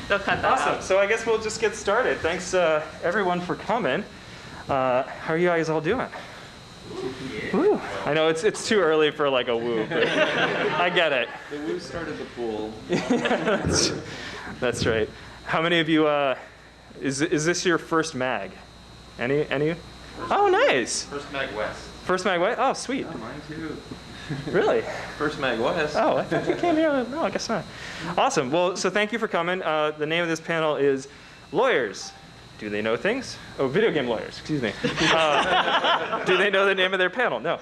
They'll cut that Awesome. out. So I guess we'll just get started. Thanks everyone for coming. How are you guys all doing? Woo. I know it's too early for like a woo, but I get it. The woo started the pool. That's right. How many of you, is this your first mag? Any? Oh, nice. First MAGWest. First MAGWest? Oh, sweet. Oh, mine too. Really? First MAGWest. Oh, I thought you came here. No, I guess not. Awesome. Well, so thank you for coming. The name of this panel is Lawyers. Do they know things? Oh, video game lawyers, excuse me. Do they know the name of their panel? No.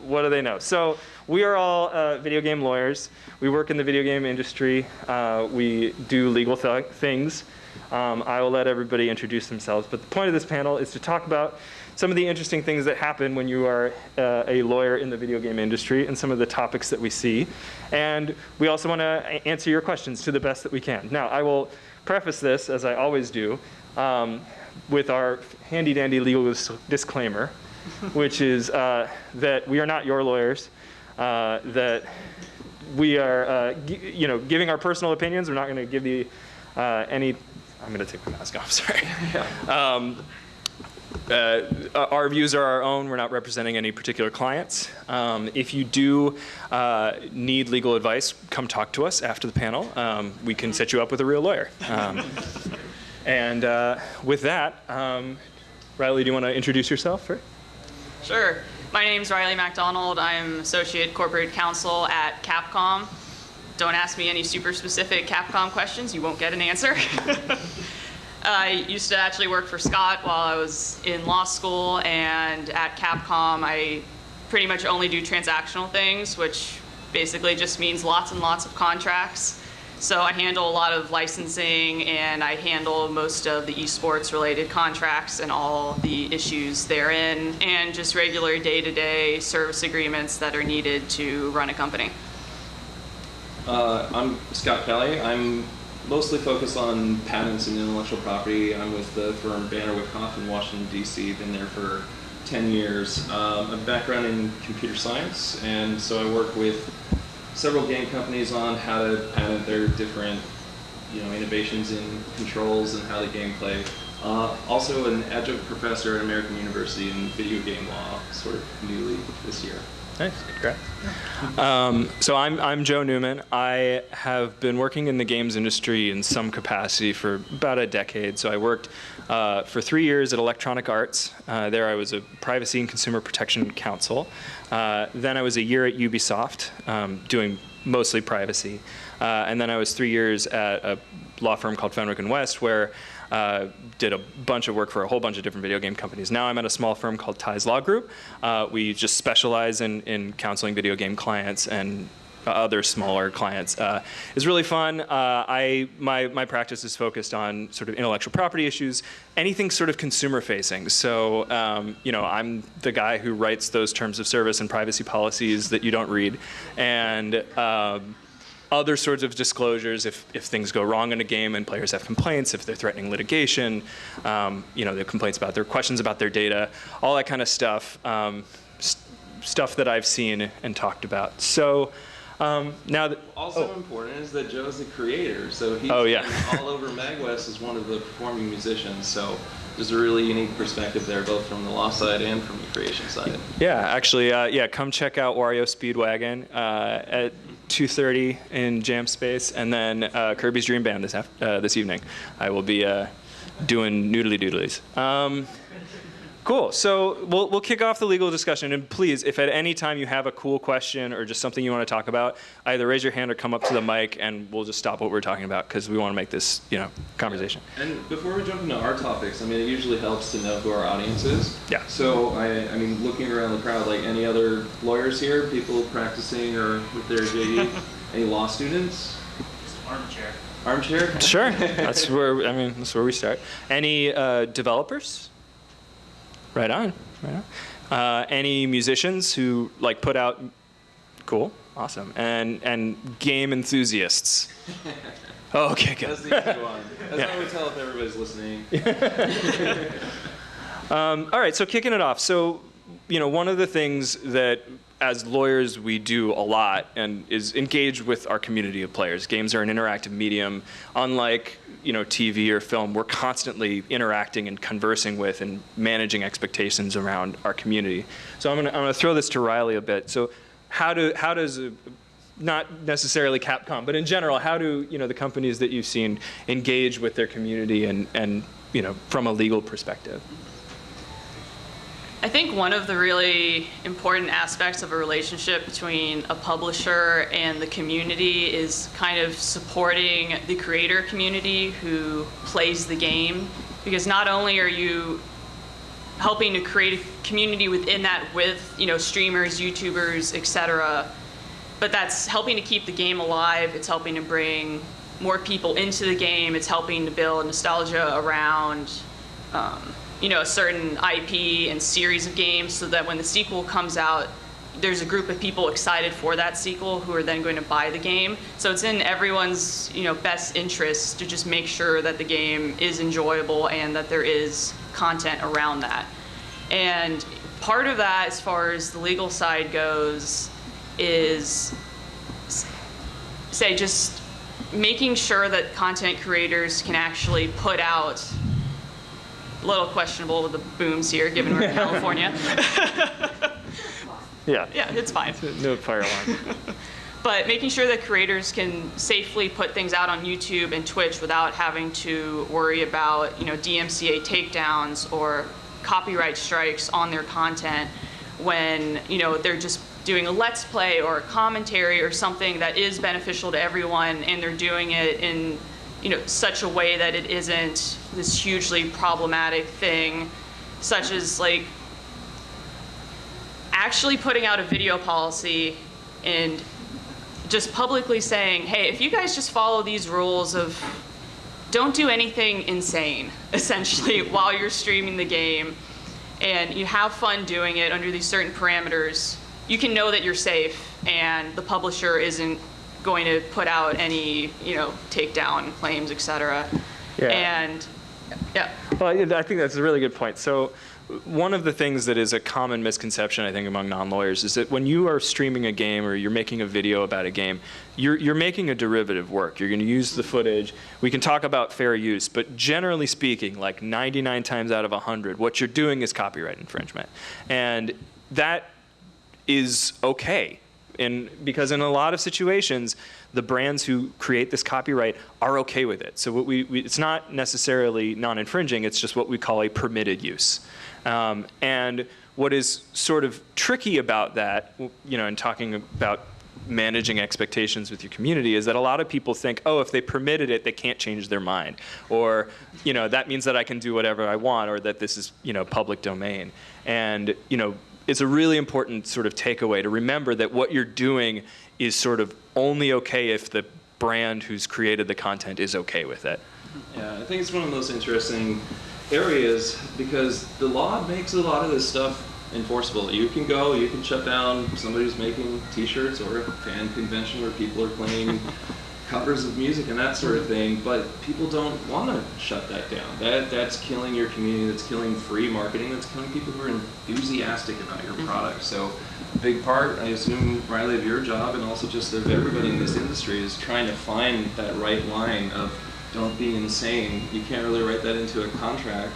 What do they know? So we are all video game lawyers. We work in the video game industry. We do legal things. I will let everybody introduce themselves, but the point of this panel is to talk about some of the interesting things that happen when you are a lawyer in the video game industry and some of the topics that we see. And we also want to answer your questions to the best that we can. Now, I will preface this, as I always do, with our handy-dandy legal disclaimer, which is that we are not your lawyers, that we are giving our personal opinions. We're not going to give the any. I'm going to take my mask off, sorry. Our views are our own. We're not representing any particular clients. If you do need legal advice, come talk to us after the panel. We can set you up with a real lawyer. And with that, Riley, do you want to introduce yourself? Sure. My name's Riley MacDonald. I'm Associate Corporate Counsel at Capcom. Don't ask me any super specific Capcom questions. You won't get an answer. I used to actually work for Scott while I was in law school, and at Capcom I pretty much only do transactional things, which basically just means lots and lots of contracts. So I handle a lot of licensing, and I handle most of the esports related contracts and all the issues therein, and just regular day-to-day service agreements that are needed to run a company. I'm Scott Kelly. I'm mostly focused on patents and intellectual property. I'm with the firm Banner Wyckoff in Washington, D.C. Been there for 10 years. I have a background in computer science, and so I work with several game companies on how to patent their different innovations in controls and how the game play. Also an adjunct professor at American University in video game law, sort of newly this year. Nice, congrats. So I'm Joe Newman. I have been working in the games industry in some capacity for about a decade. So I worked for 3 years at Electronic Arts. There I was a privacy and consumer protection counsel. Then I was a year at Ubisoft doing mostly privacy. And then I was 3 years at a law firm called MAGWest, where did a bunch of work for a whole bunch of different video game companies. Now I'm at a small firm called Ties Law Group. We just specialize in counseling video game clients and other smaller clients. It's really fun. My practice is focused on sort of intellectual property issues, anything sort of consumer facing. So I'm the guy who writes those terms of service and privacy policies that you don't read, and other sorts of disclosures if things go wrong in a game and players have complaints, if they're threatening litigation, they have complaints about their questions about their data, all that kind of stuff, stuff that I've seen and talked about. So now that also important is that Joe's the creator, so he's all over MAGWest as one of the performing musicians. So there's a really unique perspective there, both from the law side and from the creation side. Yeah, actually, come check out Wario Speedwagon at 2:30 in Jam Space, and then Kirby's Dream Band this evening. I will be doing noodly doodlies. Cool. So we'll kick off the legal discussion, and please, if at any time you have a cool question or just something you want to talk about, either raise your hand or come up to the mic, and we'll just stop what we're talking about because we want to make this conversation. And before we jump into our topics, it usually helps to know who our audience is. Yeah. So I mean, looking around the crowd, like any other lawyers here, people practicing or with their JD, any law students? Just armchair. Armchair? Sure. That's where we start. Any developers? Right on. Any musicians who put out? Cool, awesome. And game enthusiasts. Oh, okay, good. That's the easy one. That's how we tell if everybody's listening. All right, so kicking it off. So one of the things that as lawyers we do a lot and is engage with our community of players. Games are an interactive medium. Unlike TV or film, we're constantly interacting and conversing with and managing expectations around our community. So I'm gonna throw this to Riley a bit. So how does not necessarily Capcom, but in general, how do the companies that you've seen engage with their community and from a legal perspective? I think one of the really important aspects of a relationship between a publisher and the community is kind of supporting the creator community who plays the game, because not only are you helping to create a community within that with streamers, YouTubers, etc., but that's helping to keep the game alive. It's helping to bring more people into the game. It's helping to build nostalgia around a certain IP and series of games, so that when the sequel comes out, there's a group of people excited for that sequel who are then going to buy the game. So it's in everyone's best interest to just make sure that the game is enjoyable and that there is content around that. And part of that, as far as the legal side goes, is just making sure that content creators can actually put out, a little questionable with the booms here, given we're in California. Yeah. Yeah, it's fine. No fire alarm. But making sure that creators can safely put things out on YouTube and Twitch without having to worry about, DMCA takedowns or copyright strikes on their content when, they're just doing a let's play or a commentary or something that is beneficial to everyone, and they're doing it in such a way that it isn't this hugely problematic thing, such as actually putting out a video policy and just publicly saying, hey, if you guys just follow these rules of don't do anything insane, essentially, while you're streaming the game, and you have fun doing it under these certain parameters, you can know that you're safe and the publisher isn't going to put out any, takedown claims, etc. Yeah. And yeah. Well, I think that's a really good point. So one of the things that is a common misconception, I think, among non-lawyers is that when you are streaming a game or you're making a video about a game, you're making a derivative work. You're going to use the footage. We can talk about fair use, but generally speaking, 99 times out of 100, what you're doing is copyright infringement. And that is okay. Because in a lot of situations, the brands who create this copyright are okay with it. So it's not necessarily non-infringing, it's just what we call a permitted use. And what is sort of tricky about that, in talking about managing expectations with your community, is that a lot of people think, oh, if they permitted it, they can't change their mind. Or, that means that I can do whatever I want, or that this is, public domain. And, it's a really important sort of takeaway to remember that what you're doing is sort of only okay if the brand who's created the content is okay with it. Yeah, I think it's one of the most interesting areas because the law makes a lot of this stuff enforceable. You can shut down somebody who's making t-shirts or a fan convention where people are playing covers of music and that sort of thing, but people don't want to shut that down. That's killing your community, that's killing free marketing, that's killing people who are enthusiastic about your product. So a big part, I assume, Riley, of your job and also just of everybody in this industry is trying to find that right line of don't be insane. You can't really write that into a contract.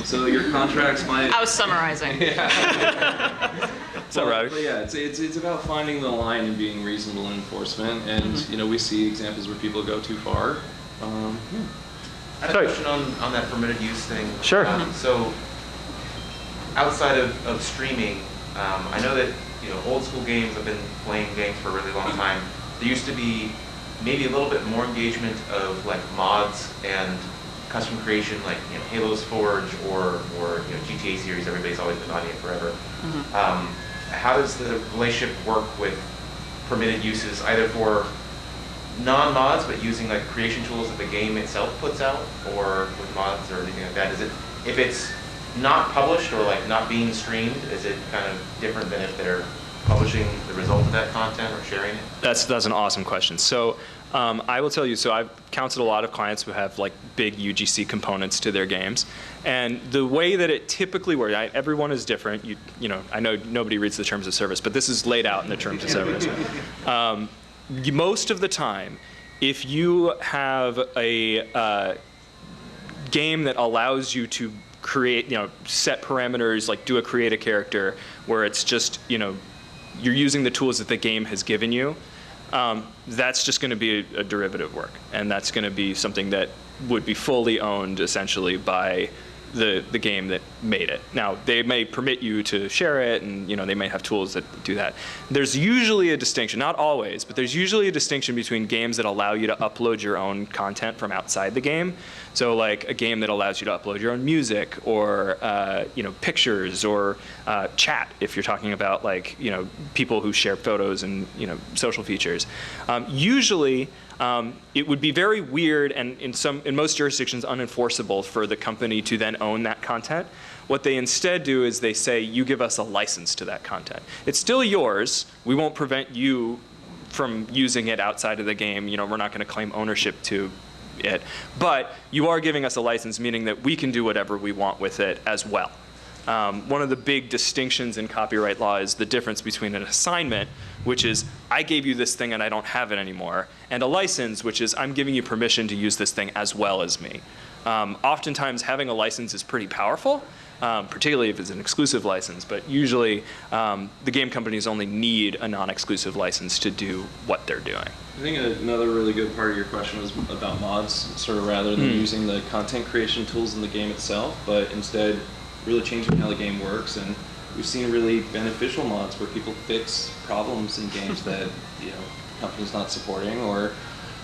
So your contracts might... I was summarizing. Yeah. Is that right? But yeah, it's about finding the line and being reasonable in enforcement, and we see examples where people go too far. I had a question on that permitted use thing. Sure. So outside of streaming, I know that old school games have been playing games for a really long time. There used to be maybe a little bit more engagement of mods and custom creation, Halo's Forge or GTA series. Everybody's always been on it forever. How does the relationship work with permitted uses, either for non-mods but using creation tools that the game itself puts out, or with mods or anything like that? Is it, if it's not published or not being streamed, is it kind of different than if they're publishing the result of that content or sharing it? That's an awesome question. So I will tell you, so I've counseled a lot of clients who have like big UGC components to their games. And the way that it typically works, everyone is different. You know, I know nobody reads the terms of service, but this is laid out in the terms of service. Most of the time, if you have a game that allows you to create, you know, set parameters, like do a create a character, where it's just, you know, you're using the tools that the game has given you, that's just going to be a derivative work, and that's going to be something that would be fully owned essentially by the game that made it. Now, they may permit you to share it, and you know, they may have tools that do that. There's usually a distinction, not always, but there's usually a distinction between games that allow you to upload your own content from outside the game. So like a game that allows you to upload your own music, or you know, pictures, or chat if you're talking about like, you know, people who share photos and, you know, social features. Usually it would be very weird, and in most jurisdictions unenforceable, for the company to then own that content. What they instead do is they say, you give us a license to that content. It's still yours. We won't prevent you from using it outside of the game. You know, we're not going to claim ownership to it. But you are giving us a license, meaning that we can do whatever we want with it as well. One of the big distinctions in copyright law is the difference between an assignment, which is I gave you this thing and I don't have it anymore, and a license, which is I'm giving you permission to use this thing as well as me. Oftentimes having a license is pretty powerful, particularly if it's an exclusive license, but usually the game companies only need a non-exclusive license to do what they're doing. I think another really good part of your question was about mods, sort of rather than using the content creation tools in the game itself, but instead really changing how the game works. And we've seen really beneficial mods where people fix problems in games that, you know, companies not supporting or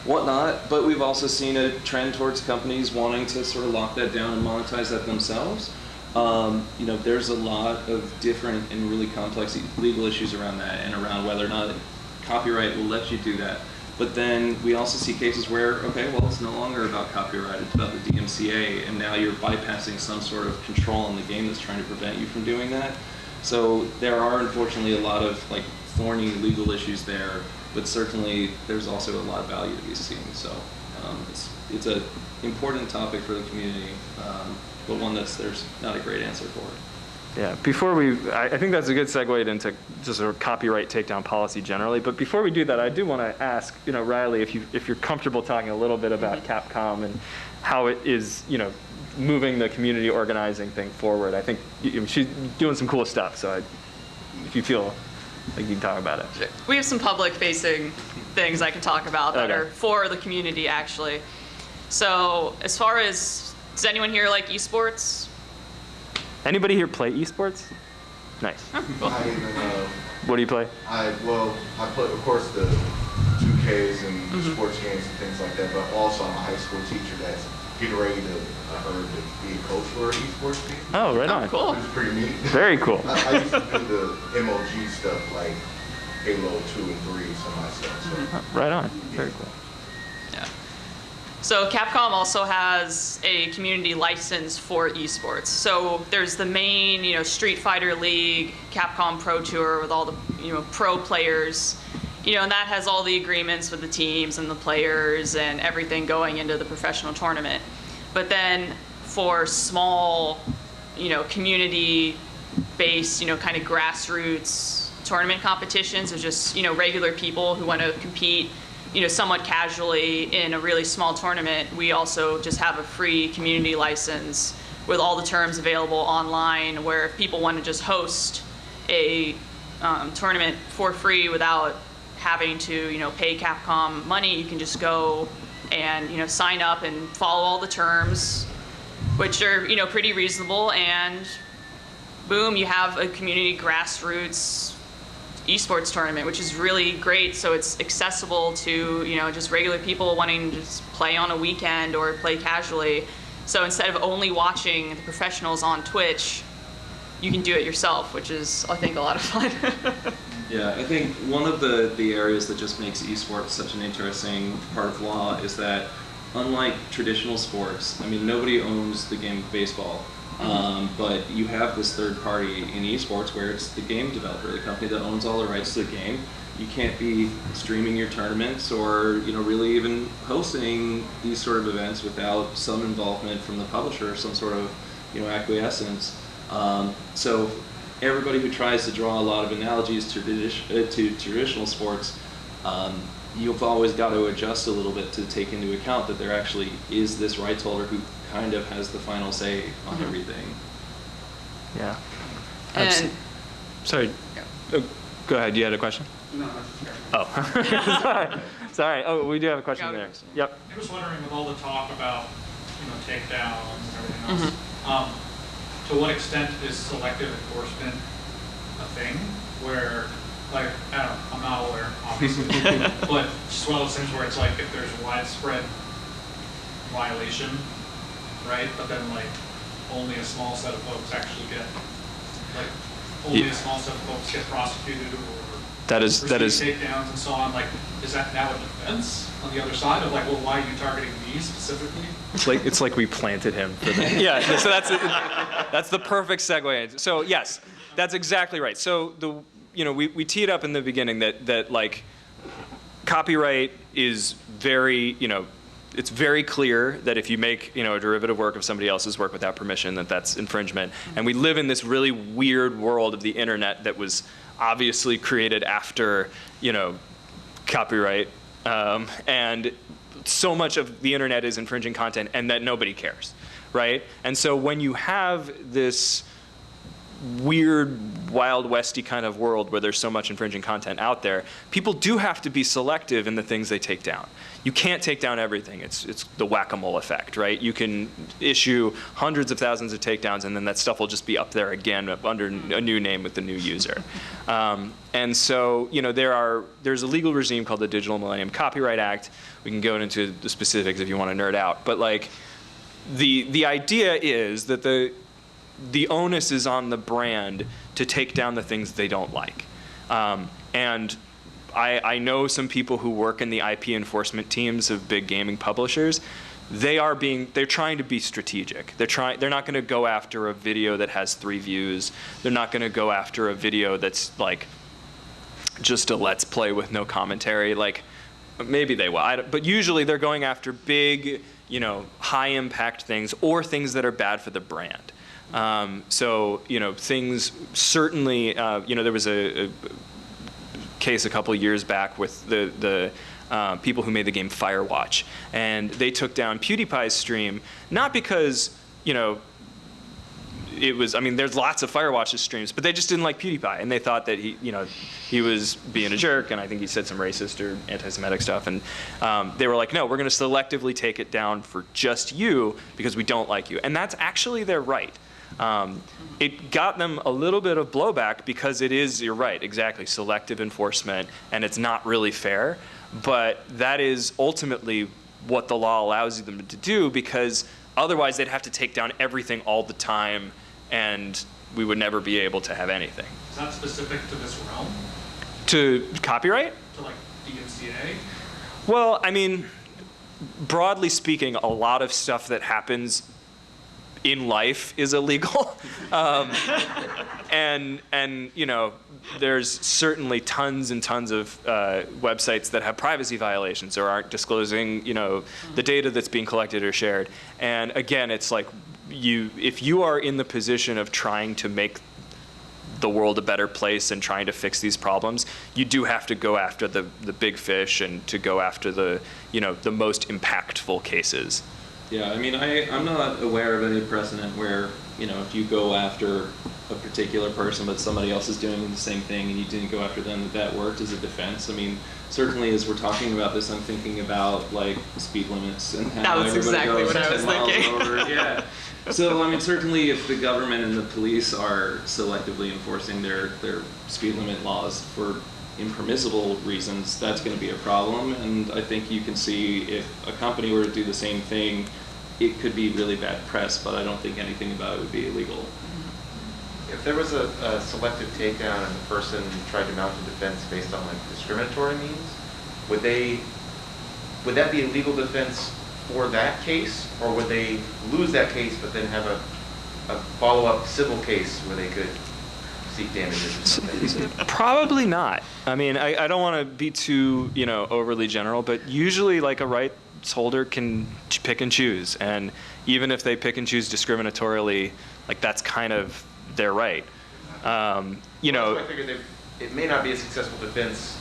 whatnot. But we've also seen a trend towards companies wanting to sort of lock that down and monetize that themselves. You know, there's a lot of different and really complex legal issues around that, and around whether or not copyright will let you do that. But then we also see cases where, okay, well, it's no longer about copyright, it's about the DMCA, and now you're bypassing some sort of control in the game that's trying to prevent you from doing that. So there are, unfortunately, a lot of like thorny legal issues there, but certainly there's also a lot of value to be seen. So it's an important topic for the community, but one there's not a great answer for it. Yeah, I think that's a good segue into just sort of copyright takedown policy generally. But before we do that, I do want to ask, you know, Riley, if you're comfortable talking a little bit about Capcom and how it is, you know, moving the community organizing thing forward. I think she's doing some cool stuff. So if you feel like you can talk about it. We have some public-facing things I can talk about that are for the community, actually. So as far as, does anyone here like esports? Anybody here play esports? Nice. What do you play? I play, of course, the 2Ks and sports games and things like that, but also I'm a high school teacher that's getting ready to, I heard, to be a coach for an esports team. Oh, right on. Cool. Which is pretty neat. Very cool. I used to do the MOG stuff like Halo 2 and 3, some of my stuff. So. Right on. Very cool. Yeah. So Capcom also has a community license for esports. So there's the main, you know, Street Fighter League, Capcom Pro Tour with all the, you know, pro players, you know, and that has all the agreements with the teams and the players and everything going into the professional tournament. But then for small, you know, community-based, you know, kind of grassroots tournament competitions of just, you know, regular people who want to compete, you know, somewhat casually in a really small tournament, we also just have a free community license with all the terms available online, where if people want to just host a tournament for free without having to, you know, pay Capcom money, you can just go and, you know, sign up and follow all the terms, which are, you know, pretty reasonable, and boom, you have a community grassroots esports tournament, which is really great. So it's accessible to, you know, just regular people wanting to just play on a weekend or play casually. So instead of only watching the professionals on Twitch, you can do it yourself, which is, I think, a lot of fun. Yeah, I think one of the areas that just makes esports such an interesting part of law is that, unlike traditional sports, I mean, nobody owns the game of baseball, But you have this third party in esports where it's the game developer, the company that owns all the rights to the game. You can't be streaming your tournaments or really even hosting these sort of events without some involvement from the publisher, some sort of acquiescence. So everybody who tries to draw a lot of analogies to traditional sports, you've always got to adjust a little bit to take into account that there actually is this rights holder who kind of has the final say on everything. Yeah. And Sorry. Go ahead. You had a question? No, that's fair. Oh. Sorry. Oh, we do have a question Got a there. question. Yep. I was wondering, with all the talk about, takedowns and everything else, to what extent is selective enforcement a thing? Where, like, I don't know, I'm not a lawyer, obviously, but it's just one of those things where it's like if there's widespread violation, right? But then like only a small set of folks actually get, like, only a small set of folks get prosecuted or That is takedowns and so on. Like, is that now a defense on the other side of like, well, why are you targeting me specifically? It's like we planted him for that. Yeah. So that's the perfect segue. So yes, that's exactly right. So we teed up in the beginning that like copyright is very it's very clear that if you make a derivative work of somebody else's work without permission, that's infringement. And we live in this really weird world of the internet that was obviously created after copyright, and so much of the internet is infringing content, and that nobody cares, right? And so when you have this weird, wild westy kind of world where there's so much infringing content out there, people do have to be selective in the things they take down. You can't take down everything. It's the whack-a-mole effect, right? You can issue hundreds of thousands of takedowns, and then that stuff will just be up there again under a new name with the new user. And so, there's a legal regime called the Digital Millennium Copyright Act. We can go into the specifics if you want to nerd out, but like, the idea is that the onus is on the brand to take down the things they don't like. And I know some people who work in the IP enforcement teams of big gaming publishers. They're trying to be strategic. They're not going to go after a video that has 3 views. They're not going to go after a video that's like just a let's play with no commentary. Like, maybe they will, but usually they're going after big, high impact things or things that are bad for the brand. So things certainly. There was a case a couple years back with the people who made the game Firewatch, and they took down PewDiePie's stream not because it was. I mean, there's lots of Firewatch's streams, but they just didn't like PewDiePie, and they thought that he was being a jerk, and I think he said some racist or anti-Semitic stuff, and they were like, no, we're going to selectively take it down for just you because we don't like you, and that's actually their right. It got them a little bit of blowback because it is, you're right, exactly, selective enforcement, and it's not really fair, but that is ultimately what the law allows them to do, because otherwise they'd have to take down everything all the time, and we would never be able to have anything. Is that specific to this realm? To copyright? To like DMCA? Well, I mean, broadly speaking, a lot of stuff that happens in life is illegal. And there's certainly tons and tons of websites that have privacy violations or aren't disclosing, the data that's being collected or shared. And again, it's like, if you are in the position of trying to make the world a better place and trying to fix these problems, you do have to go after the big fish and to go after the most impactful cases. Yeah, I mean, I'm not aware of any precedent where, if you go after a particular person but somebody else is doing the same thing and you didn't go after them, that worked as a defense. I mean, certainly as we're talking about this, I'm thinking about like speed limits and how That was everybody exactly goes what I was 10 miles thinking. over. Yeah. So, I mean, certainly if the government and the police are selectively enforcing their speed limit laws for impermissible reasons, that's going to be a problem. And I think you can see if a company were to do the same thing, it could be really bad press, but I don't think anything about it would be illegal. If there was a selective takedown and the person tried to mount a defense based on like discriminatory means, would that be a legal defense for that case, or would they lose that case but then have a follow-up civil case where they could seek damages or something? Probably not. I mean, I don't want to be too, overly general, but usually like a rights holder can pick and choose. And even if they pick and choose discriminatorily, like that's kind of their right. Well, I figured it may not be a successful defense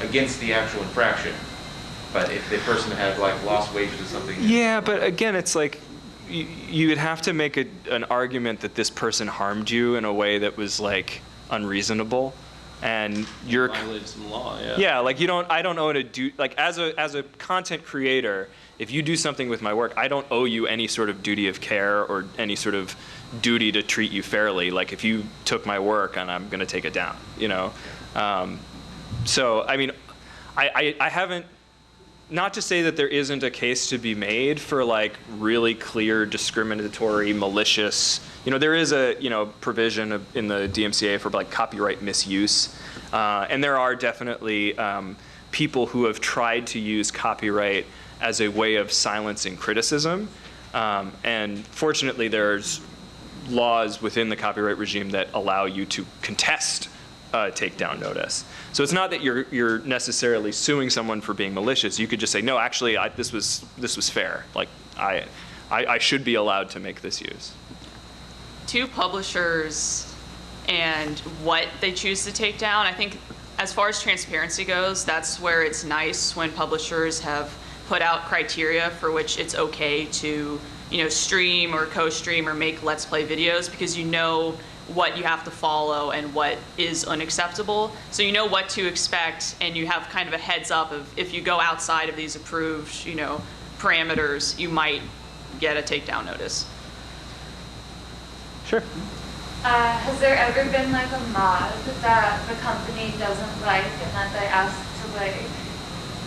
against the actual infraction, but if the person had like lost wages or something. Yeah, but again, it's like you would have to make an argument that this person harmed you in a way that was like unreasonable, and you're Violated some law, yeah. Yeah, like I don't owe to do, like as a content creator, if you do something with my work, I don't owe you any sort of duty of care or any sort of duty to treat you fairly. Like if you took my work and I'm going to take it down, So, I mean, I haven't, not to say that there isn't a case to be made for like really clear, discriminatory, malicious, there is a, provision in the DMCA for like copyright misuse. And there are definitely people who have tried to use copyright as a way of silencing criticism. And fortunately, there's laws within the copyright regime that allow you to contest takedown notice. So it's not that you're necessarily suing someone for being malicious. You could just say, no, actually, this was fair. Like I should be allowed to make this use. To publishers and what they choose to take down, I think as far as transparency goes, that's where it's nice when publishers have put out criteria for which it's okay to, stream or co-stream or make Let's Play videos, because you know what you have to follow and what is unacceptable. So you know what to expect, and you have kind of a heads up of if you go outside of these approved, parameters, you might get a takedown notice. Sure. Has there ever been like a mod that the company doesn't like and that they ask to like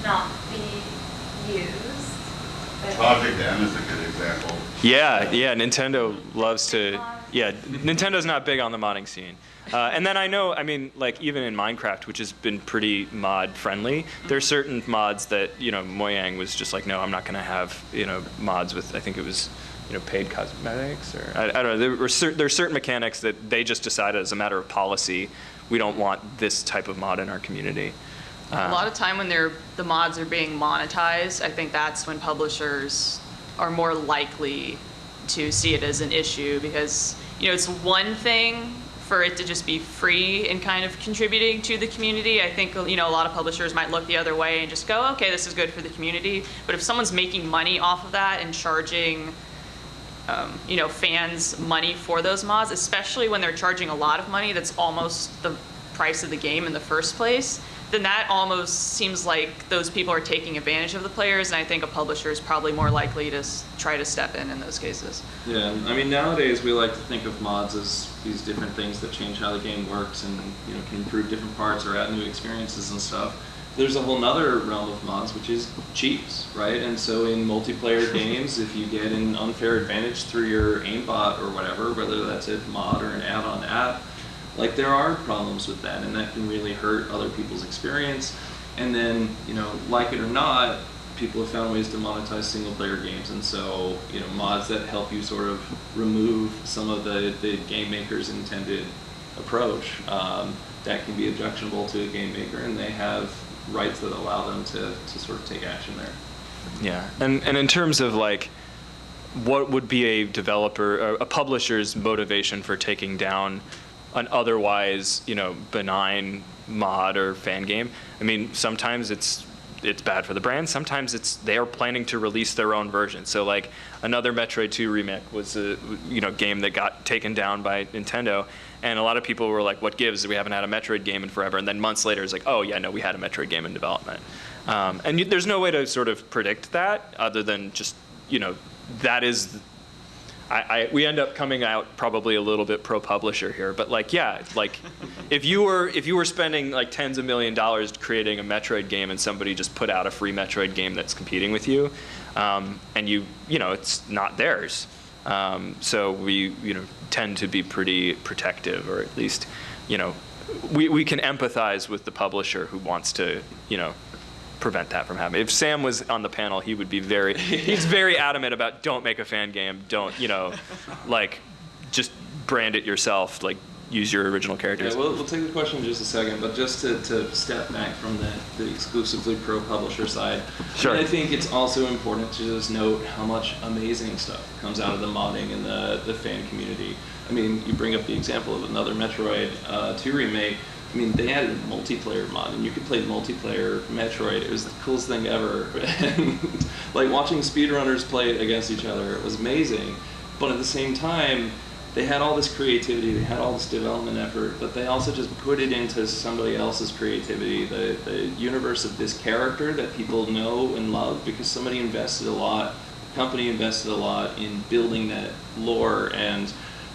not be used? Project M is a good example. Yeah, Nintendo loves to, Nintendo's not big on the modding scene. And then like even in Minecraft, which has been pretty mod friendly, there's certain mods that, Mojang was just like, no, I'm not gonna have, mods with, I think it was, paid cosmetics, or I don't know. There's certain mechanics that they just decided as a matter of policy, we don't want this type of mod in our community. A lot of time when the mods are being monetized, I think that's when publishers are more likely to see it as an issue, because it's one thing for it to just be free and kind of contributing to the community. I think a lot of publishers might look the other way and just go, okay, this is good for the community. But if someone's making money off of that and charging fans money for those mods, especially when they're charging a lot of money that's almost the price of the game in the first place, then that almost seems like those people are taking advantage of the players, and I think a publisher is probably more likely to try to step in those cases. Yeah, I mean, nowadays we like to think of mods as these different things that change how the game works and can improve different parts or add new experiences and stuff. There's a whole nother realm of mods, which is cheats, right? And so in multiplayer games, if you get an unfair advantage through your aimbot or whatever, whether that's a mod or an add-on app, like there are problems with that, and that can really hurt other people's experience. And then, like it or not, people have found ways to monetize single-player games, and so mods that help you sort of remove some of the game maker's intended approach, that can be objectionable to a game maker, and they have rights that allow them to sort of take action there. Yeah, and in terms of like, what would be a developer, a publisher's motivation for taking down an otherwise, benign mod or fan game? I mean, sometimes it's bad for the brand. Sometimes they are planning to release their own version. So like another Metroid 2 remake was a game that got taken down by Nintendo, and a lot of people were like, "What gives? We haven't had a Metroid game in forever." And then months later, it's like, "Oh yeah, no, we had a Metroid game in development." And there's no way to sort of predict that other than just that is. We end up coming out probably a little bit pro-publisher here, but like, yeah, like if you were spending like tens of $millions creating a Metroid game and somebody just put out a free Metroid game that's competing with you, and it's not theirs, so we tend to be pretty protective, or at least we can empathize with the publisher who wants to prevent that from happening. If Sam was on the panel, he would be he's very adamant about don't make a fan game, don't, like, just brand it yourself, like, use your original characters. Yeah, we'll take the question in just a second, but just to step back from the exclusively pro publisher side, Sure. I think it's also important to just note how much amazing stuff comes out of the modding and the fan community. I mean, you bring up the example of another Metroid 2 remake. I mean, they added a multiplayer mod, and you could play multiplayer Metroid. It was the coolest thing ever. And, like, watching speedrunners play against each other, it was amazing. But at the same time, they had all this creativity, they had all this development effort, but they also just put it into somebody else's creativity, the universe of this character that people know and love, because somebody invested a lot, the company invested a lot in building that lore and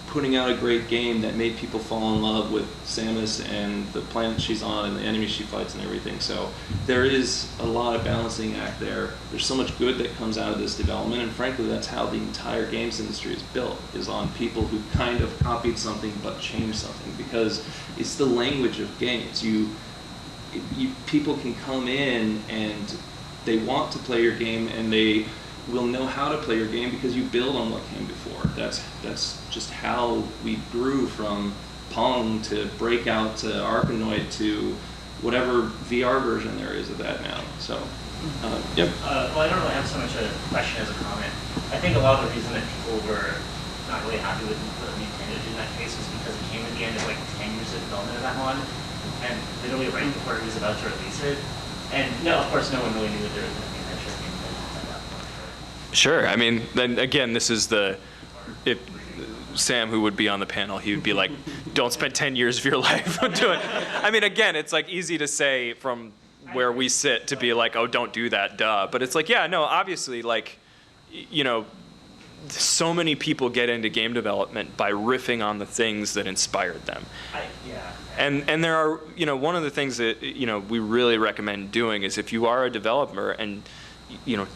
putting out a great game that made people fall in love with Samus and the planet she's on and the enemies she fights and everything. So there is a lot of balancing act there. There's so much good that comes out of this development, and frankly, that's how the entire games industry is built, is on people who kind of copied something but changed something, because it's the language of games. People can come in and they want to play your game, and they will know how to play your game because you build on what came before. That's just how we grew from Pong to Breakout to Arkanoid to whatever VR version there is of that now. So, yep. Well, I don't really have so much a question as a comment. I think a lot of the reason that people were not really happy with the Nintendo in that case was because it came at the end of like 10 years of development of that one, and literally right before he was about to release it. And no, of course, no one really knew that there was going to be an adventure game at that point. Sure. I mean, then again, this is if Sam, who would be on the panel, he would be like, don't spend 10 years of your life doing. I mean, again, it's like easy to say from where we sit to be like, oh, don't do that, duh. But it's like, yeah, no, obviously, like, so many people get into game development by riffing on the things that inspired them. Yeah. And there are, one of the things that, we really recommend doing is if you are a developer and,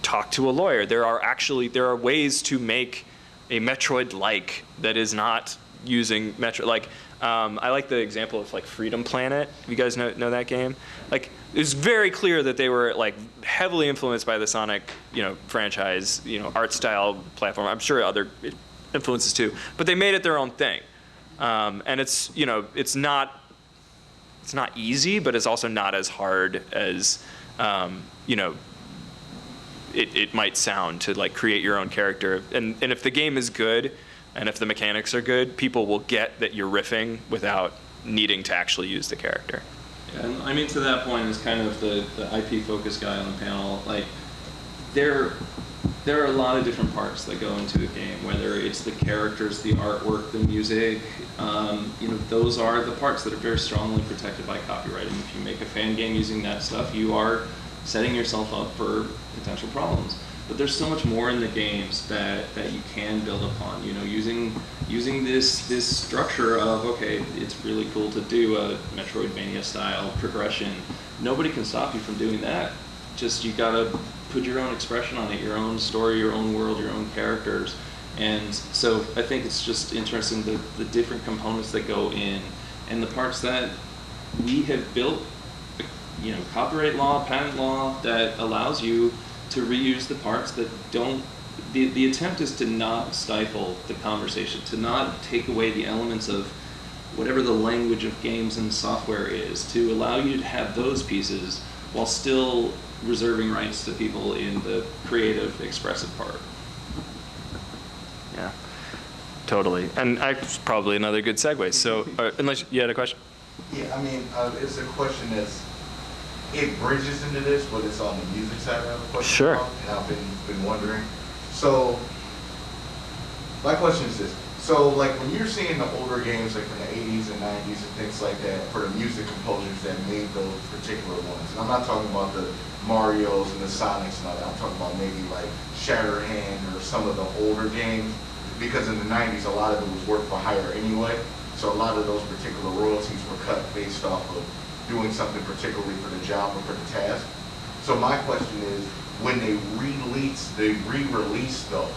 talk to a lawyer. There are ways to make a Metroid-like that is not using Metroid. Like, I like the example of like Freedom Planet. You guys know that game? Like, it's very clear that they were like heavily influenced by the Sonic, franchise, art style platform. I'm sure other influences too, but they made it their own thing. And it's, it's not easy, but it's also not as hard as, it might sound to like create your own character. And if the game is good and if the mechanics are good, people will get that you're riffing without needing to actually use the character. Yeah, and I mean, to that point, as kind of the IP focused guy on the panel, like there are a lot of different parts that go into the game, whether it's the characters, the artwork, the music, those are the parts that are very strongly protected by copyright. And if you make a fan game using that stuff, you are setting yourself up for potential problems. But there's so much more in the games that you can build upon. Using this structure of, okay, it's really cool to do a Metroidvania style progression. Nobody can stop you from doing that. Just you gotta put your own expression on it, your own story, your own world, your own characters. And so I think it's just interesting the different components that go in and the parts that we have built, copyright law, patent law, that allows you to reuse the parts that don't, the attempt is to not stifle the conversation, to not take away the elements of whatever the language of games and software is, to allow you to have those pieces while still reserving rights to people in the creative, expressive part. Yeah, totally. And probably another good segue. So, unless you had a question? Yeah, I mean, it's a question it bridges into this, but it's on the music side of the question. Sure. And I've been wondering. So, my question is this. So, like, when you're seeing the older games, like from the 80s and 90s and things like that, for the music composers that made those particular ones, and I'm not talking about the Marios and the Sonics and all that, I'm talking about maybe like Shatterhand or some of the older games, because in the 90s, a lot of it was work for hire anyway, so a lot of those particular royalties were cut based off of doing something particularly for the job or for the task. So my question is, when they re-release those,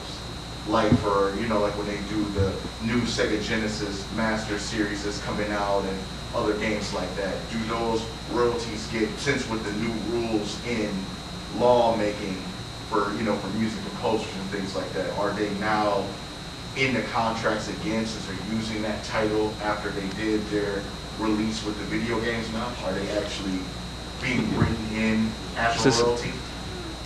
like for, like when they do the new Sega Genesis Master Series that's coming out, and other games like that, do those royalties get, since with the new rules in lawmaking for, for music composers and things like that, are they now in the contracts again since they're using that title after they did their release with the video games now? Are they actually being written in as a royalty?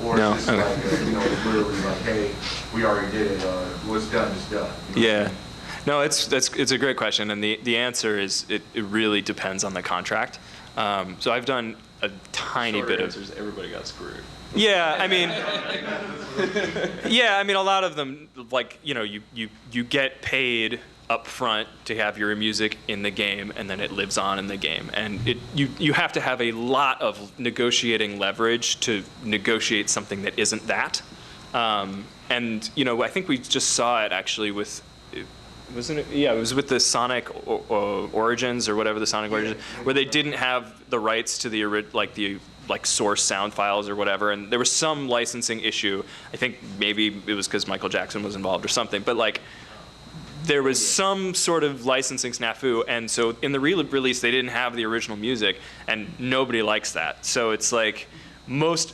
Or No. is this like, it's literally like, hey, we already did it, what's done is done? Yeah. No, it's a great question, and the answer is it really depends on the contract. So I've done a tiny Short bit of. answer is everybody got screwed. Yeah, I mean, a lot of them, like, you get paid up front to have your music in the game, and then it lives on in the game. And you have to have a lot of negotiating leverage to negotiate something that isn't that. And, I think we just saw it actually with, wasn't it? Yeah, it was with the Sonic Origins or whatever, the Sonic Origins, where they didn't have the rights to the source sound files or whatever, and there was some licensing issue. I think maybe it was because Michael Jackson was involved or something, but like there was some sort of licensing snafu, and so in the release they didn't have the original music, and nobody likes that. So it's like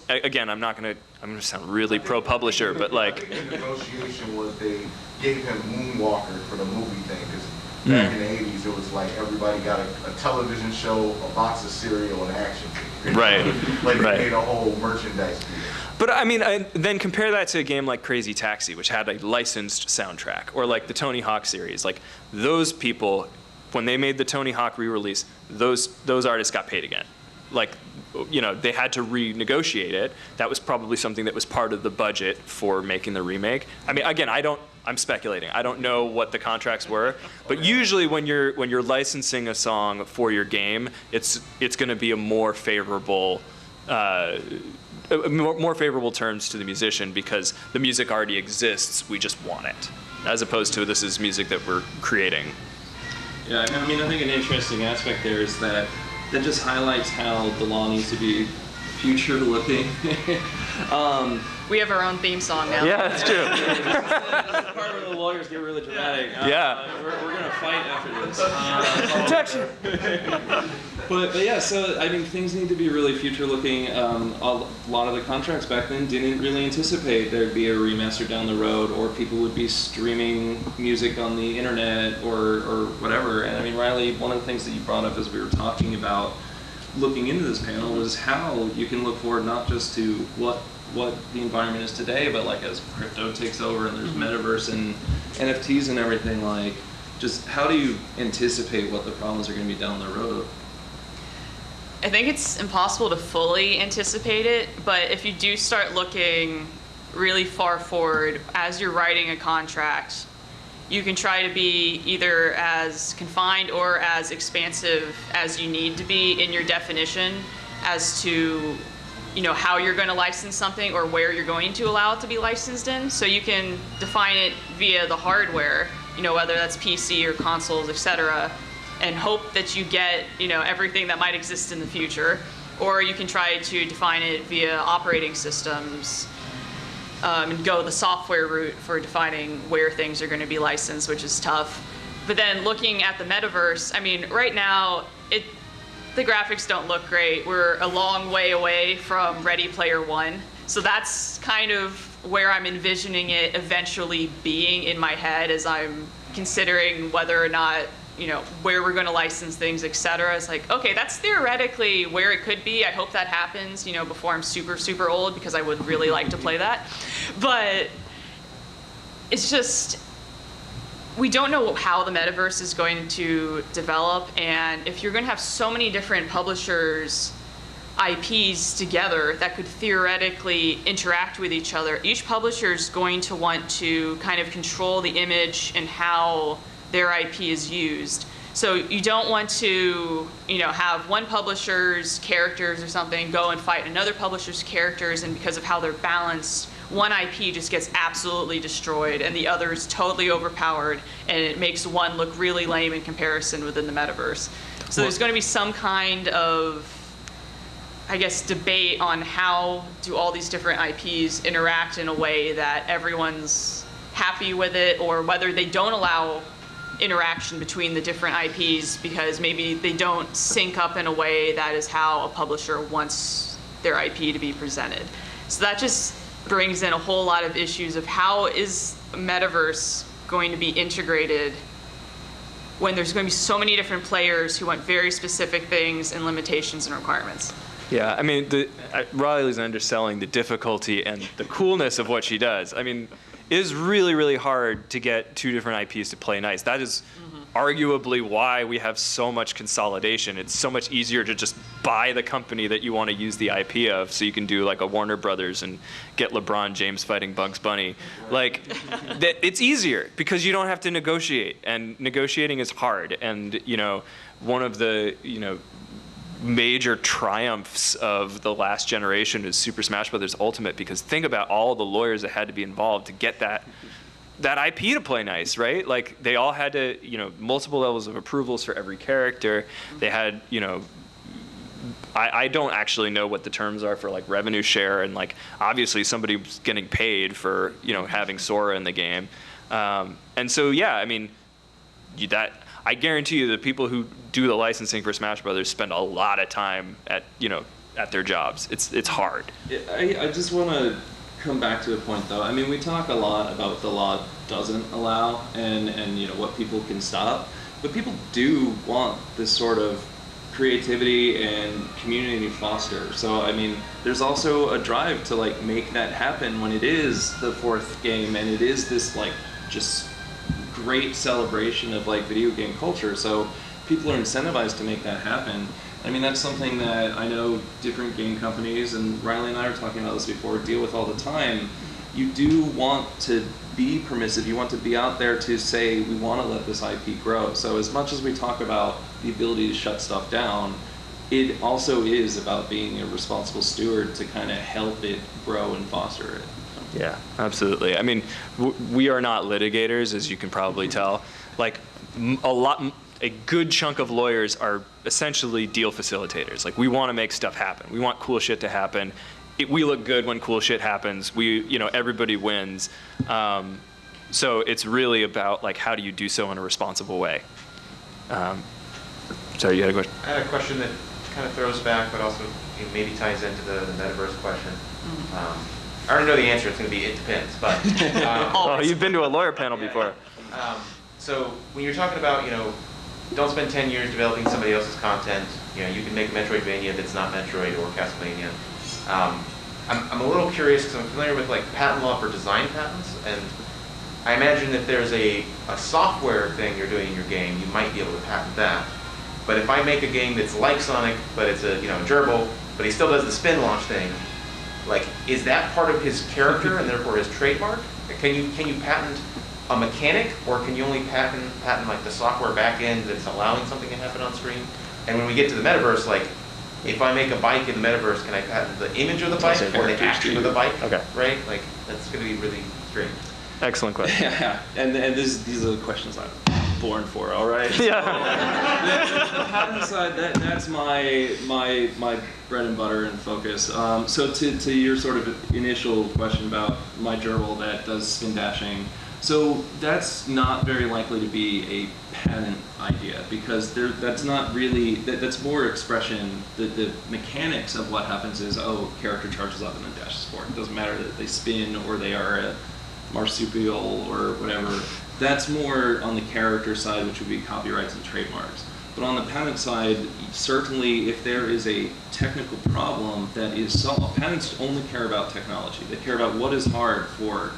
again, I'm gonna sound really pro-publisher, but like the negotiation was they gave him Moonwalker for the movie thing, because back in the 80s it was like everybody got a television show, a box of cereal, and action figures. Right. Like Right. they made a whole merchandise deal. But I mean, then compare that to a game like Crazy Taxi, which had a licensed soundtrack, or like the Tony Hawk series. Like those people, when they made the Tony Hawk re-release, those artists got paid again. Like, they had to renegotiate it. That was probably something that was part of the budget for making the remake. I mean, again, I'm speculating. I don't know what the contracts were, but usually when you're licensing a song for your game, it's going to be a more favorable terms to the musician because the music already exists. We just want it, as opposed to this is music that we're creating. Yeah, I mean, I think an interesting aspect there is that just highlights how the law needs to be future-looking. We have our own theme song now. Yeah, that's true. That's the part where the lawyers get really dramatic. Yeah. We're gonna fight after this. Protection. But yeah, so I mean, things need to be really future-looking. A lot of the contracts back then didn't really anticipate there'd be a remaster down the road, or people would be streaming music on the internet, or whatever. And I mean, Riley, one of the things that you brought up as we were talking about looking into this panel was how you can look forward not just to what the environment is today, but like as crypto takes over and there's metaverse and NFTs and everything, like just how do you anticipate what the problems are going to be down the road? I think it's impossible to fully anticipate it, but if you do start looking really far forward as you're writing a contract, you can try to be either as confined or as expansive as you need to be in your definition as to how you're going to license something or where you're going to allow it to be licensed in. So you can define it via the hardware, whether that's PC or consoles, etc., and hope that you get, everything that might exist in the future. Or you can try to define it via operating systems and go the software route for defining where things are going to be licensed, which is tough. But then looking at the metaverse, I mean, right now, the graphics don't look great. We're a long way away from Ready Player One. So that's kind of where I'm envisioning it eventually being in my head as I'm considering whether or not, where we're going to license things, et cetera. It's like, okay, that's theoretically where it could be. I hope that happens, before I'm super, super old, because I would really like to play that. But it's just, we don't know how the metaverse is going to develop, and if you're going to have so many different publishers' IPs together that could theoretically interact with each other, each publisher is going to want to kind of control the image and how their IP is used. So you don't want to, have one publisher's characters or something go and fight another publisher's characters, and because of how they're balanced, one IP just gets absolutely destroyed and the other is totally overpowered, and it makes one look really lame in comparison within the metaverse. So there's going to be some kind of, I guess, debate on how do all these different IPs interact in a way that everyone's happy with it, or whether they don't allow interaction between the different IPs because maybe they don't sync up in a way that is how a publisher wants their IP to be presented. So that just brings in a whole lot of issues of how is a metaverse going to be integrated when there's going to be so many different players who want very specific things and limitations and requirements. Yeah, I mean, Riley's underselling the difficulty and the coolness of what she does. I mean, it is really, really hard to get two different IPs to play nice. That is arguably why we have so much consolidation. It's so much easier to just buy the company that you want to use the IP of, so you can do like a Warner Brothers and get LeBron James fighting Bugs Bunny. Like, it's easier because you don't have to negotiate, and negotiating is hard. And you know, one of the major triumphs of the last generation is Super Smash Bros. Ultimate, because think about all the lawyers that had to be involved to get that IP to play nice, right? Like, they all had to, multiple levels of approvals for every character. They had, I don't actually know what the terms are for like revenue share, and like obviously somebody's getting paid for having Sora in the game, and so yeah, I mean, I guarantee you the people who do the licensing for Smash Brothers spend a lot of time at their jobs. It's hard. I just want to come back to a point though. I mean, we talk a lot about what the law doesn't allow and what people can stop, but people do want this sort of creativity and community foster. So I mean, there's also a drive to like make that happen when it is the fourth game and it is this like just great celebration of like video game culture. So people are incentivized to make that happen. I mean, that's something that I know different game companies, and Riley and I were talking about this before, deal with all the time. You do want to be permissive. You want to be out there to say, we want to let this IP grow. So as much as we talk about the ability to shut stuff down, it also is about being a responsible steward to kind of help it grow and foster it. Yeah, absolutely. I mean, we are not litigators, as you can probably tell. Like, a good chunk of lawyers are essentially deal facilitators. Like, we want to make stuff happen. We want cool shit to happen. We look good when cool shit happens. Everybody wins. So it's really about like, how do you do so in a responsible way? Sorry, you had a question? I had a question that kind of throws back, but also maybe ties into the metaverse question. I already know the answer. It's going to be it depends. But oh, you've been to a lawyer panel before. So when you're talking about don't spend 10 years developing somebody else's content. You can make a Metroidvania that's not Metroid or Castlevania. I'm a little curious because I'm familiar with like patent law for design patents, and I imagine if there's a software thing you're doing in your game, you might be able to patent that. But if I make a game that's like Sonic, but it's a gerbil, but he still does the spin launch thing, like, is that part of his character and therefore his trademark? Can you patent a mechanic, or can you only patent like the software backend that's allowing something to happen on screen? And when we get to the metaverse, like, if I make a bike in the metaverse, can I patent the image of the bike or the action of the bike? Okay. Right? Like, that's going to be really strange. Excellent question. Yeah, and these are the questions I'm born for. All right. Yeah. The patent side, that's my bread and butter and focus. So to your sort of initial question about my gerbil that does spin dashing. So that's not very likely to be a patent idea, because that's not really, that's more expression. The mechanics of what happens is, character charges up and then dashes forward. It doesn't matter that they spin or they are a marsupial or whatever. That's more on the character side, which would be copyrights and trademarks. But on the patent side, certainly if there is a technical problem that is solved, patents only care about technology. They care about what is hard for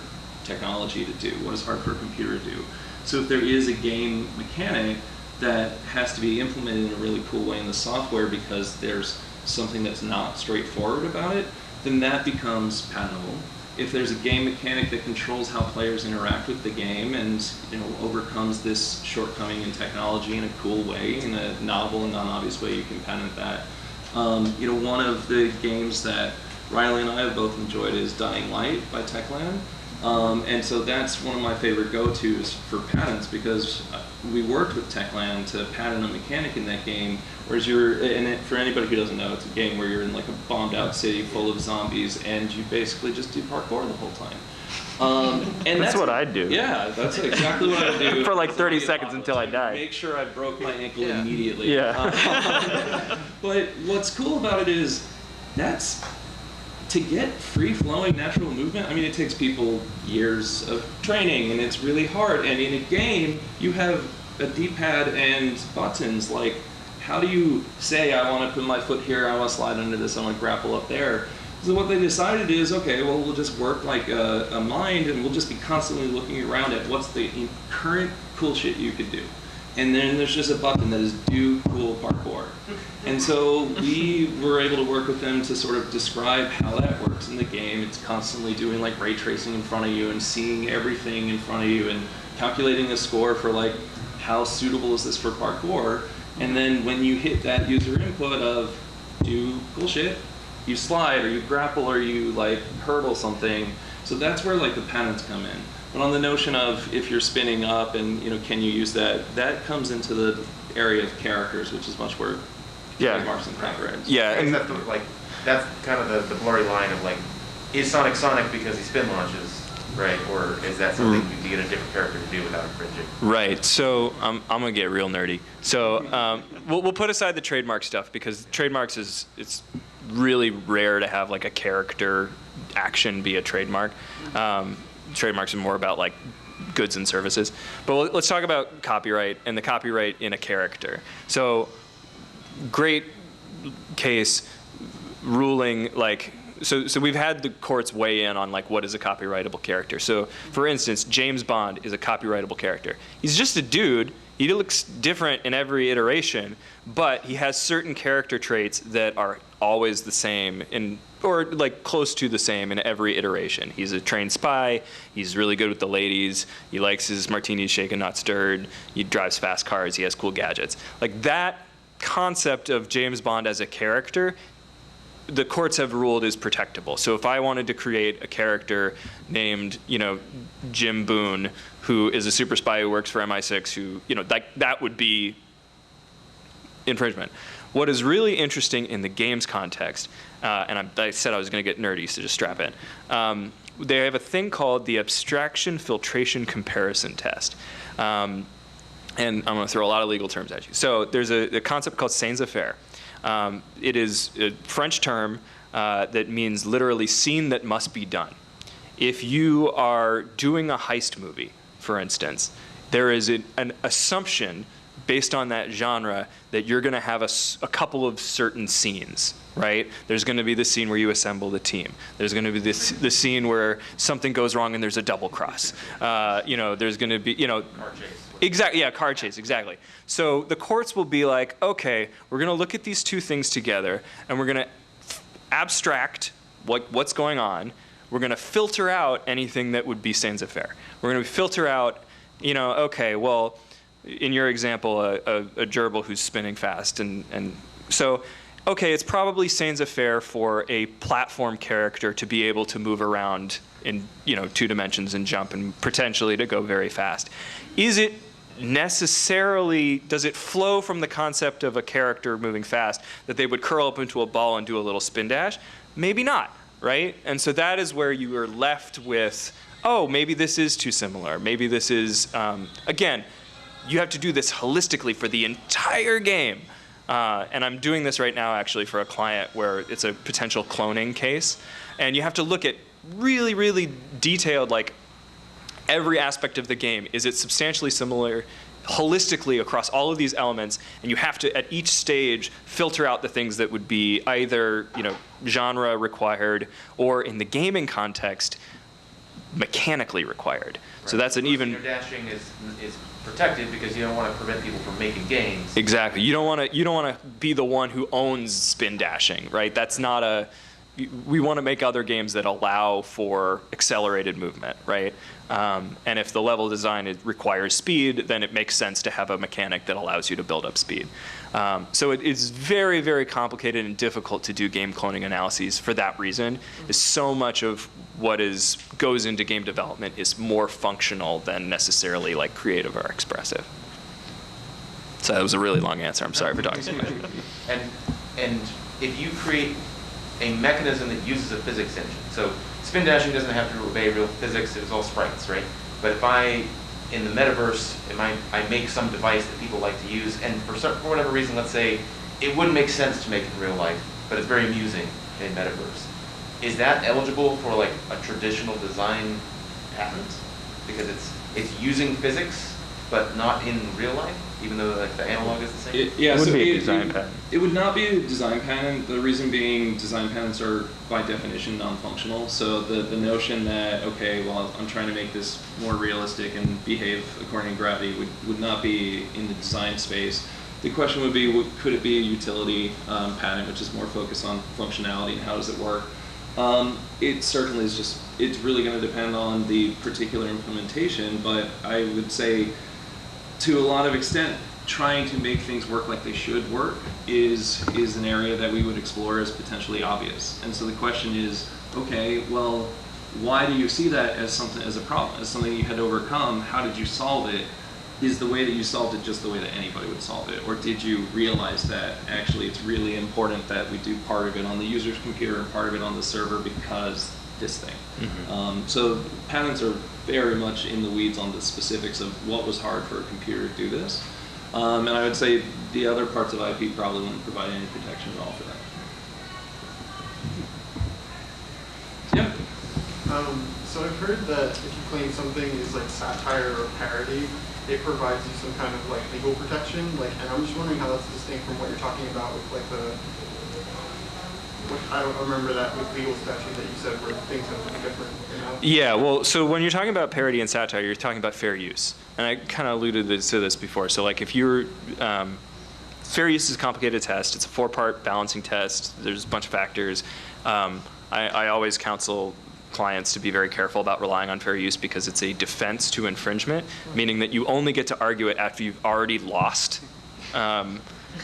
technology to do, what is hard for a computer to do. So if there is a game mechanic that has to be implemented in a really cool way in the software because there's something that's not straightforward about it, then that becomes patentable. If there's a game mechanic that controls how players interact with the game and overcomes this shortcoming in technology in a cool way, in a novel and non-obvious way, you can patent that. One of the games that Riley and I have both enjoyed is Dying Light by Techland. And so that's one of my favorite go-tos for patents, because we worked with Techland to patent a mechanic in that game, whereas for anybody who doesn't know, it's a game where you're in like a bombed out city full of zombies and you basically just do parkour the whole time. And That's what I'd do. Yeah, that's exactly what I'd do. For like 30 Zombie seconds until I apocalypse. die. Make sure I broke my ankle Yeah. immediately. Yeah. But what's cool about it is that's to get free-flowing natural movement. I mean, it takes people years of training, and it's really hard. And in a game, you have a D-pad and buttons. Like, how do you say, I want to put my foot here, I want to slide under this, I want to grapple up there? So what they decided is, okay, well, we'll just work like a mind, and we'll just be constantly looking around at what's the current cool shit you could do. And then there's just a button that is do cool parkour. And so we were able to work with them to sort of describe how that works in the game. It's constantly doing like ray tracing in front of you and seeing everything in front of you and calculating a score for like how suitable is this for parkour. And then when you hit that user input of do cool shit, you slide or you grapple or you like hurdle something. So that's where like the patterns come in. But on the notion of if you're spinning up and can you use that, that comes into the area of characters, which is much where trademarks and copyrights. Yeah. Is And that that's kind of the blurry line of like, is Sonic Sonic because he spin launches, right? Or is that something you can get a different character to do without infringing? Right. So I'm gonna get real nerdy. So we'll put aside the trademark stuff because trademarks it's really rare to have like a character action be a trademark. Trademarks are more about like goods and services. But let's talk about copyright and the copyright in a character. So great case ruling like so we've had the courts weigh in on like what is a copyrightable character. So for instance, James Bond is a copyrightable character. He's just a dude. He looks different in every iteration, but he has certain character traits that are always the same or like close to the same in every iteration. He's a trained spy. He's really good with the ladies. He likes his martinis shaken, not stirred. He drives fast cars. He has cool gadgets. Like that concept of James Bond as a character, the courts have ruled is protectable. So if I wanted to create a character named, Jim Boone, who is a super spy who works for MI6, who, that would be infringement. What is really interesting in the games context, and I said I was going to get nerdy, so just strap in. They have a thing called the abstraction filtration comparison test. And I'm going to throw a lot of legal terms at you. So there's a concept called sains-faire. It is a French term that means literally scene that must be done. If you are doing a heist movie, for instance, there is an assumption based on that genre that you're going to have a couple of certain scenes, right? There's going to be the scene where you assemble the team. There's going to be the scene where something goes wrong and there's a double cross. There's going to be, Car chase. Exactly, yeah, car chase, exactly. So the courts will be like, okay, we're going to look at these two things together and we're going to abstract what's going on. We're going to filter out anything that would be sains-faire. We're going to filter out, okay, well, in your example, a gerbil who's spinning fast. And so, okay, it's probably sains-faire for a platform character to be able to move around in 2 dimensions and jump and potentially to go very fast. Is it necessarily, does it flow from the concept of a character moving fast that they would curl up into a ball and do a little spin dash? Maybe not, right? And so that is where you are left with, oh, maybe this is too similar. Maybe this is, again, you have to do this holistically for the entire game. And I'm doing this right now actually for a client where it's a potential cloning case. And you have to look at really, really detailed, like every aspect of the game. Is it substantially similar holistically across all of these elements? And you have to, at each stage, filter out the things that would be either genre required or in the gaming context, mechanically required. Right. So that's an even... Your dashing is protected because you don't want to prevent people from making games. Exactly. You don't want to be the one who owns spin dashing, right? That's not a... We want to make other games that allow for accelerated movement, right? And if the level design requires speed, then it makes sense to have a mechanic that allows you to build up speed. So it's very, very complicated and difficult to do game cloning analyses for that reason. Is so much of what goes into game development is more functional than necessarily like creative or expressive. So that was a really long answer. I'm sorry for talking so much. And if you create a mechanism that uses a physics engine. So spin dashing doesn't have to obey real physics, it's all sprites, right? But if in the metaverse, I make some device that people like to use, and for whatever reason, let's say, it wouldn't make sense to make it in real life, but it's very amusing in metaverse. Is that eligible for like a traditional design patent? Because it's using physics, but not in real life, even though like the analog is the same? It would be a design patent. It would not be a design patent. The reason being design patents are by definition non-functional. So the notion that, okay, well, I'm trying to make this more realistic and behave according to gravity would not be in the design space. The question would be, could it be a utility patent, which is more focused on functionality and how does it work? It certainly is it's really going to depend on the particular implementation, but I would say to a lot of extent, trying to make things work like they should work is an area that we would explore as potentially obvious. And so the question is, okay, well, why do you see that as a problem, as something you had to overcome? How did you solve it? Is the way that you solved it just the way that anybody would solve it? Or did you realize that actually it's really important that we do part of it on the user's computer and part of it on the server because this thing? Mm-hmm. So patents are very much in the weeds on the specifics of what was hard for a computer to do this. And I would say the other parts of IP probably wouldn't provide any protection at all for that. Yep. So I've heard that if you claim something is like satire or parody, it provides you some kind of like legal protection. Like, and I'm just wondering how that's distinct from what you're talking about with like I don't remember that with legal statute that you said where things have to be different. You know? Yeah, well, so when you're talking about parody and satire, you're talking about fair use. And I kind of alluded to this before. So like if you're, fair use is a complicated test. It's a 4-part balancing test. There's a bunch of factors. I always counsel clients to be very careful about relying on fair use because it's a defense to infringement, meaning that you only get to argue it after you've already lost.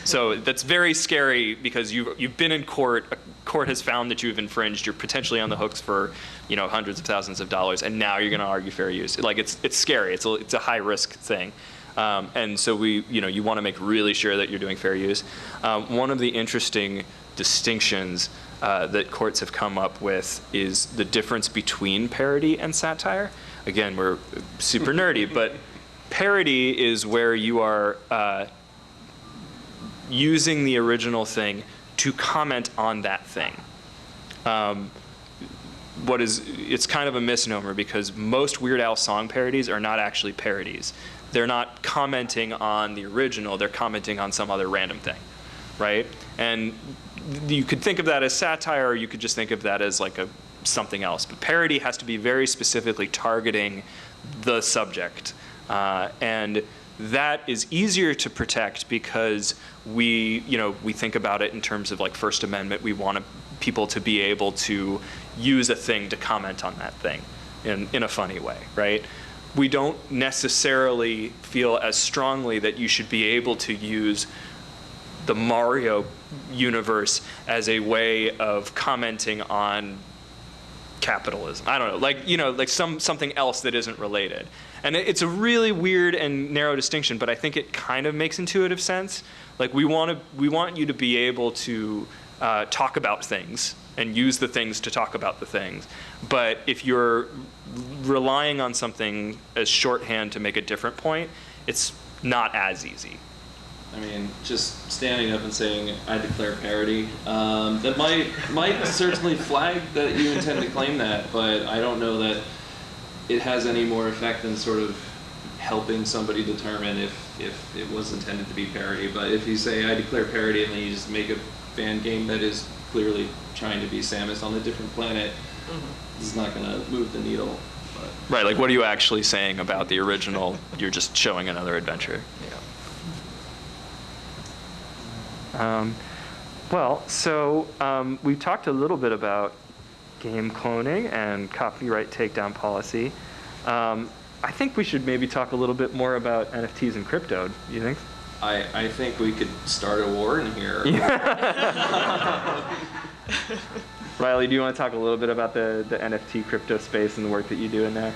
So that's very scary because you've been in court. A court has found that you've infringed. You're potentially on the hooks for hundreds of thousands of dollars, and now you're going to argue fair use. Like it's scary. It's a high risk thing, and so you want to make really sure that you're doing fair use. One of the interesting distinctions that courts have come up with is the difference between parody and satire. Again, we're super nerdy, but parody is where you are using the original thing to comment on that thing. It's kind of a misnomer because most Weird Al song parodies are not actually parodies. They're not commenting on the original, they're commenting on some other random thing, right? And you could think of that as satire, or you could just think of that as like something else. But parody has to be very specifically targeting the subject. And that is easier to protect because we think about it in terms of like First Amendment. We want people to be able to use a thing to comment on that thing in a funny way, right? We don't necessarily feel as strongly that you should be able to use the Mario universe as a way of commenting on capitalism. I don't know, like something else that isn't related. And it's a really weird and narrow distinction, but I think it kind of makes intuitive sense. Like we want you to be able to talk about things and use the things to talk about the things. But if you're relying on something as shorthand to make a different point, it's not as easy. I mean, just standing up and saying, I declare parody, that might certainly flag that you intend to claim that, but I don't know that it has any more effect than sort of helping somebody determine if it was intended to be parody. But if you say, I declare parody, and then you just make a fan game that is clearly trying to be Samus on a different planet, it's not going to move the needle. But. Right, like what are you actually saying about the original? You're just showing another adventure. So we've talked a little bit about game cloning and copyright takedown policy. I think we should maybe talk a little bit more about NFTs and crypto. Do you think? I think we could start a war in here. Riley, do you want to talk a little bit about the NFT crypto space and the work that you do in there?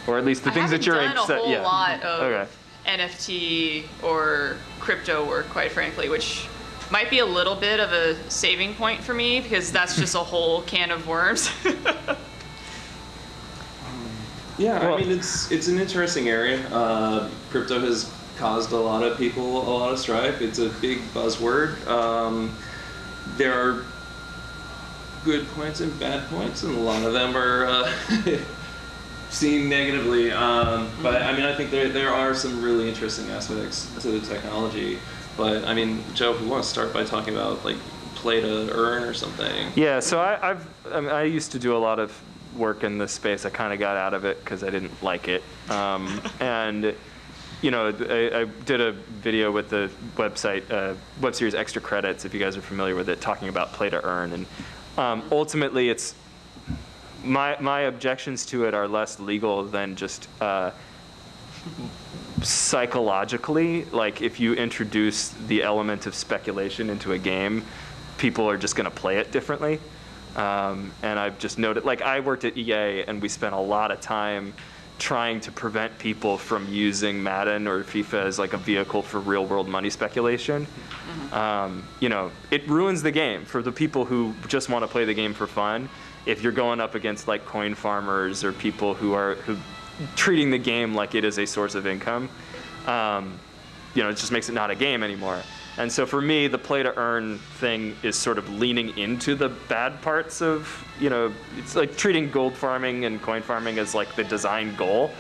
Or at least the things that you're I haven't done a whole lot of NFT or crypto work, quite frankly, which might be a little bit of a saving point for me because that's just a whole can of worms. Yeah, Well- I mean, it's an interesting area. Crypto has caused a lot of people a lot of strife. It's a big buzzword. There are good points and bad points, and a lot of them are seen negatively. But I mean, I think there are some really interesting aspects to the technology. But I mean, Joe, if we want to start by talking about like play to earn or something. Yeah, so I used to do a lot of work in this space. I kind of got out of it because I didn't like it. And you know, I did a video with the website, web series Extra Credits, if you guys are familiar with it, talking about play to earn. And ultimately, it's my objections to it are less legal than just psychologically. Like, if you introduce the element of speculation into a game, people are just going to play it differently. And I've just noted, like, I worked at EA, and we spent a lot of time trying to prevent people from using Madden or FIFA as like a vehicle for real world money speculation. You know, it ruins the game for the people who just want to play the game for fun. If you're going up against like coin farmers or people who treating the game like it is a source of income, you know, it just makes it not a game anymore. And so for me, the play to earn thing is sort of leaning into the bad parts of, you know, it's like treating gold farming and coin farming as like the design goal.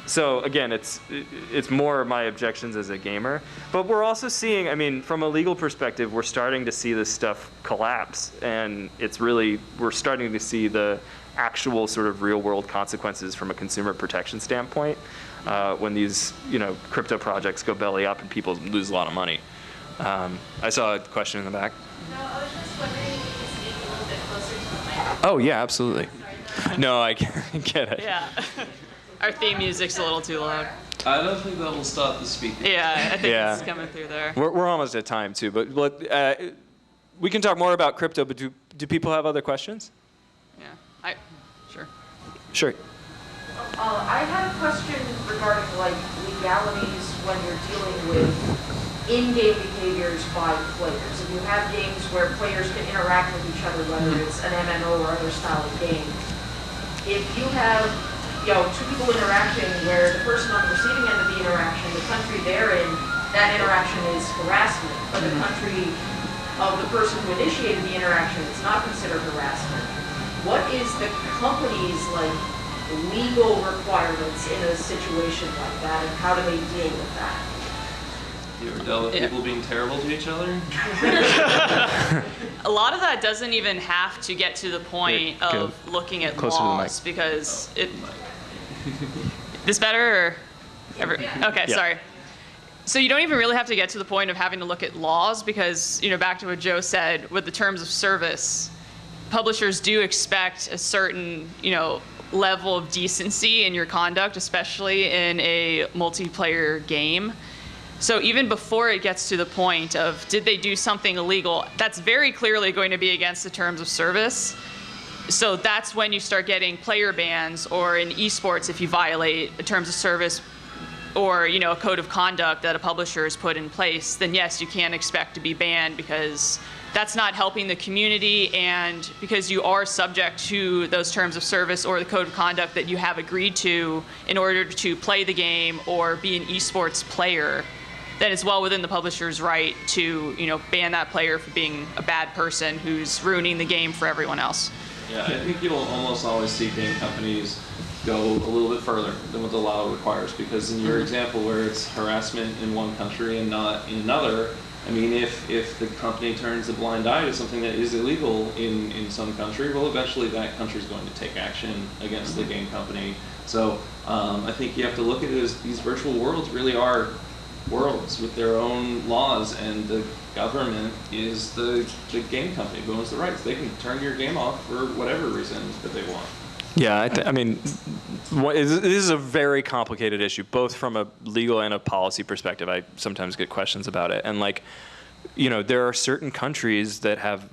So again, it's more my objections as a gamer. But we're also seeing, I mean, from a legal perspective, we're starting to see this stuff collapse. And it's really, we're starting to see the actual sort of real world consequences from a consumer protection standpoint. When these, you know, crypto projects go belly up and people lose a lot of money. I saw a question in the back. No, I was just wondering if you could speak a little bit closer to the microphone. Oh yeah, absolutely. No, I get it. Yeah. Our theme music's a little too loud. I don't think that will stop the speaker. Yeah, I think Yeah. it's coming through there. We're almost at time too, but we can talk more about crypto. But do people have other questions? Yeah, sure. Sure. I had a question regarding like legalities when you're dealing with in-game behaviors by players. If you have games where players can interact with each other, whether it's an MMO or other style of game, if you have, you know, two people interacting where the person on the receiving end of the interaction, the country they're in, that interaction is harassment, but the country of the person who initiated the interaction, it's not considered harassment. What is the company's like legal requirements in a situation like that, and how do they deal with that? You ever dealt with people being terrible to each other? A lot of that doesn't even have to get to the point Here, go of looking at closer to the laws because it. This better or? Okay, Yeah. sorry. So you don't even really have to get to the point of having to look at laws because, you know, back to what Joe said with the terms of service, publishers do expect a certain, you know, level of decency in your conduct, especially in a multiplayer game. So even before it gets to the point of did they do something illegal, that's very clearly going to be against the terms of service. So that's when you start getting player bans, or in esports, if you violate the terms of service or, you know, a code of conduct that a publisher has put in place, then yes, you can expect to be banned because that's not helping the community, and because you are subject to those terms of service or the code of conduct that you have agreed to in order to play the game or be an esports player, then it's well within the publisher's right to, you know, ban that player for being a bad person who's ruining the game for everyone else. Yeah, I think you'll almost always see game companies go a little bit further than what the law requires, because in your example where it's harassment in one country and not in another, I mean, if the company turns a blind eye to something that is illegal in some country, well, eventually that country is going to take action against the game company. So I think you have to look at it as these virtual worlds really are worlds with their own laws, and the government is the game company who owns the rights. They can turn your game off for whatever reason that they want. Yeah, I mean, this is a very complicated issue, both from a legal and a policy perspective. I sometimes get questions about it. And like, you know, there are certain countries that have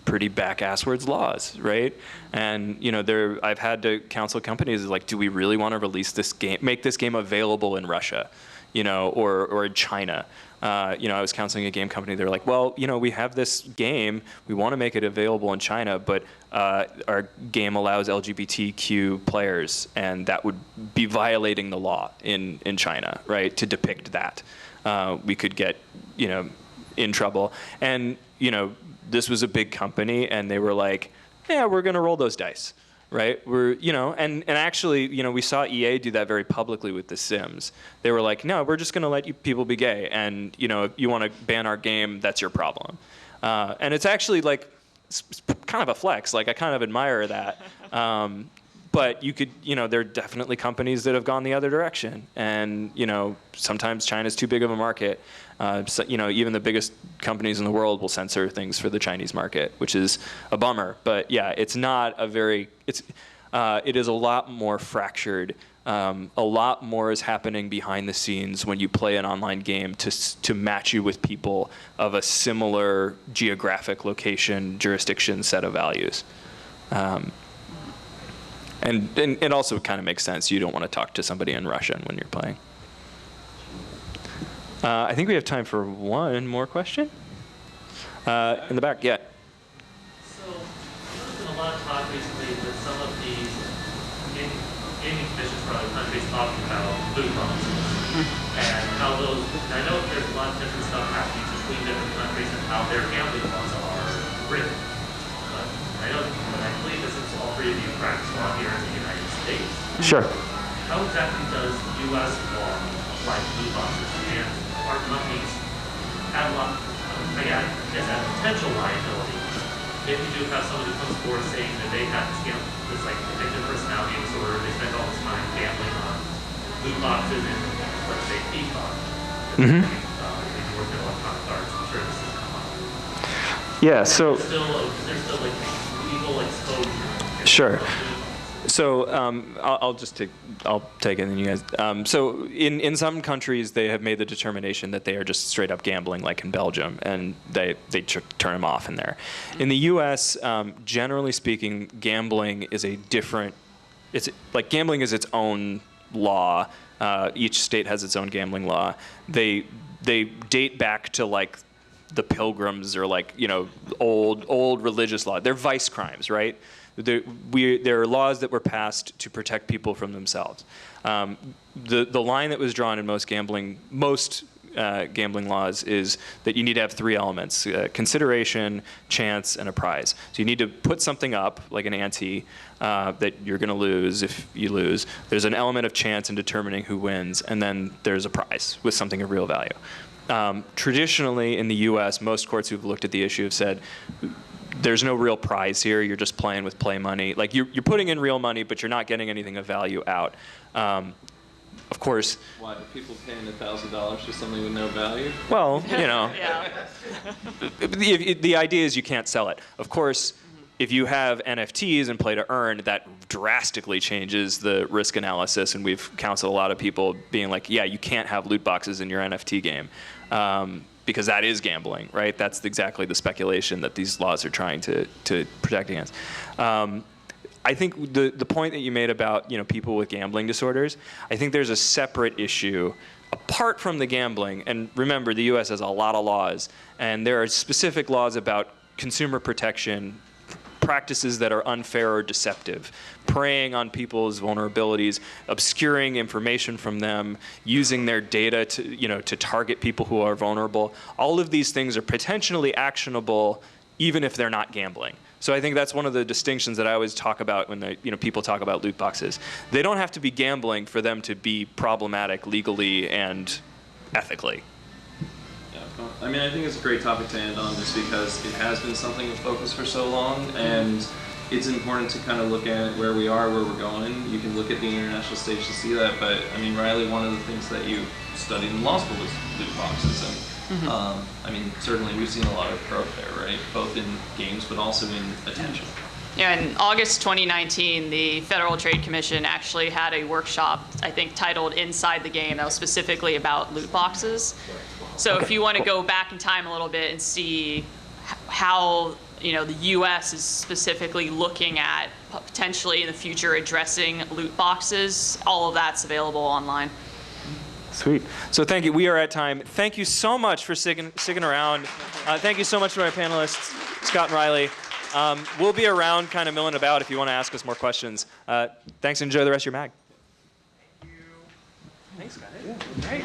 pretty back-asswards laws, right? And, you know, I've had to counsel companies like, do we really want to release this game, make this game available in Russia? or in China. I was counseling a game company. They're like, well, we have this game. We want to make it available in China, but our game allows LGBTQ players, and that would be violating the law in China, right? To depict that, we could get, in trouble. And this was a big company, and they were like, yeah, we're going to roll those dice. Right, and actually, we saw EA do that very publicly with The Sims. They were like, no, we're just going to let you people be gay, and if you want to ban our game, that's your problem. And it's actually like it's kind of a flex. Like I kind of admire that. But you could, there are definitely companies that have gone the other direction, and sometimes China's too big of a market. So, even the biggest companies in the world will censor things for the Chinese market, which is a bummer. But yeah, it's not a very, it is a lot more fractured. A lot more is happening behind the scenes when you play an online game to match you with people of a similar geographic location, jurisdiction, set of values. And it also kind of makes sense. You don't want to talk to somebody in Russian when you're playing. I think we have time for one more question. In the back, yeah. So there's been a lot of talk recently with some of these gaming commissions from other countries talking about loot boxes and how those. And I know there's a lot of different stuff happening between different countries and how their gambling laws are written. But I know, and I believe this is all three of you practice law here in the United States. Sure. How exactly does U.S. law apply to loot boxes? And our companies have a lot, I guess, a potential liability if you do have somebody who comes forward saying that they have this like addictive personality disorder, they spend all this time gambling on loot boxes and let's say FIFA. Mm-hmm. If you work in electronic arts, I'm sure this has come up. Yeah. So. There's still like legal exposure. Sure. So I'll take it, and you guys. So in some countries, they have made the determination that they are just straight up gambling, like in Belgium, and they turn them off in there. In the U.S., generally speaking, gambling is a different. It's like gambling is its own law. Each state has its own gambling law. They date back to like the Pilgrims or like old religious law. They're vice crimes, right? There are laws that were passed to protect people from themselves. The line that was drawn in most gambling laws is that you need to have three elements: consideration, chance, and a prize. So you need to put something up, like an ante, that you're going to lose if you lose. There's an element of chance in determining who wins, and then there's a prize with something of real value. Traditionally, in the U.S., most courts who've looked at the issue have said, there's no real prize here. You're just playing with play money. Like you're putting in real money, but you're not getting anything of value out. Of course. Why are people paying $1,000 for something with no value? Well, Yeah. the idea is you can't sell it. Of course, if you have NFTs and play to earn, that drastically changes the risk analysis. And we've counseled a lot of people being like, yeah, you can't have loot boxes in your NFT game. Because that is gambling, right? That's exactly the speculation that these laws are trying to protect against. I think the point that you made about people with gambling disorders, I think there's a separate issue apart from the gambling. And remember, the U.S. has a lot of laws, and there are specific laws about consumer protection, practices that are unfair or deceptive, preying on people's vulnerabilities, obscuring information from them, using their data to target people who are vulnerable. All of these things are potentially actionable even if they're not gambling. So I think that's one of the distinctions that I always talk about when people talk about loot boxes. They don't have to be gambling for them to be problematic legally and ethically. I mean, I think it's a great topic to end on just because it has been something of focus for so long, and it's important to kind of look at where we are, where we're going. You can look at the international stage to see that, but I mean, Riley, one of the things that you studied in law school was loot boxes, and I mean, certainly we've seen a lot of growth there, right? Both in games, but also in attention. Yeah, in August 2019, the Federal Trade Commission actually had a workshop, I think, titled Inside the Game, that was specifically about loot boxes. So if you want to go back in time a little bit and see how the U.S. is specifically looking at potentially in the future addressing loot boxes, all of that's available online. Sweet. So thank you. We are at time. Thank you so much for sticking around. Thank you so much to my panelists, Scott and Riley. We'll be around kind of milling about if you want to ask us more questions. Thanks and enjoy the rest of your mag. Thanks, guys. Great.